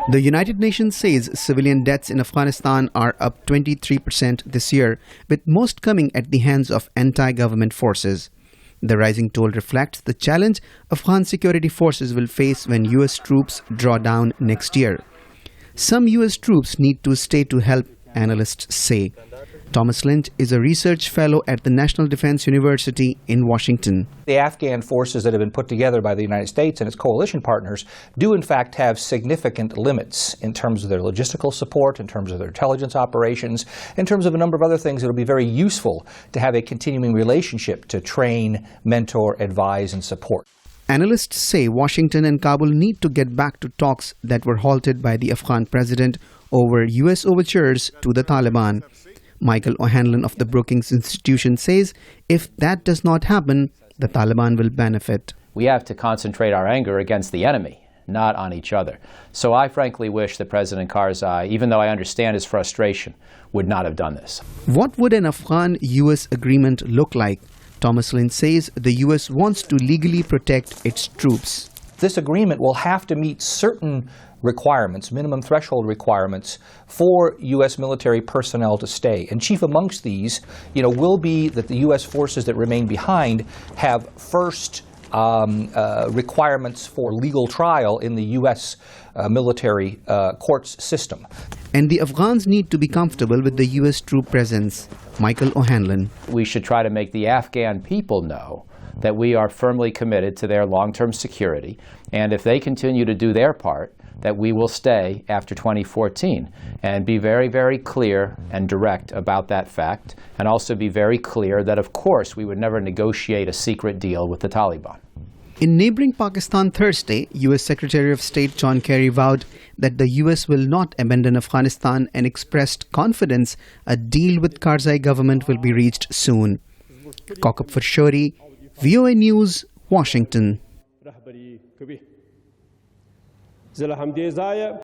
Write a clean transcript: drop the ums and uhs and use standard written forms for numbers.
The United Nations says civilian deaths in Afghanistan are up 23% this year, with most coming at the hands of anti-government forces. The rising toll reflects the challenge Afghan security forces will face when US troops draw down next year. Some US troops need to stay to help, analysts say. Thomas Lynch is a research fellow at the National Defense University in Washington. The Afghan forces that have been put together by the United States and its coalition partners do in fact have significant limits in terms of their logistical support, in terms of their intelligence operations, in terms of a number of other things that will be very useful to have a continuing relationship to train, mentor, advise, and support. Analysts say Washington and Kabul need to get back to talks that were halted by the Afghan president over US overtures to the Taliban. Michael O'Hanlon of the Brookings Institution says if that does not happen, the Taliban will benefit. We have to concentrate our anger against the enemy, not on each other. So I frankly wish that President Karzai, even though I understand his frustration, would not have done this. What would an Afghan-US agreement look like? Thomas Lynch says the US wants to legally protect its troops. This agreement will have to meet certain requirements, minimum threshold requirements for U.S. military personnel to stay. And chief amongst these, will be that the U.S. forces that remain behind have first requirements for legal trial in the U.S. Military courts system. And the Afghans need to be comfortable with the U.S. troop presence. Michael O'Hanlon. We should try to make the Afghan people know that we are firmly committed to their long-term security, and if they continue to do their part, that we will stay after 2014, and be very, very clear and direct about that fact, and also be very clear that, of course, we would never negotiate a secret deal with the Taliban. In neighboring Pakistan Thursday, U.S. Secretary of State John Kerry vowed that the U.S. will not abandon Afghanistan and expressed confidence a deal with Karzai government will be reached soon. Kokab Farshori, VOA News, Washington.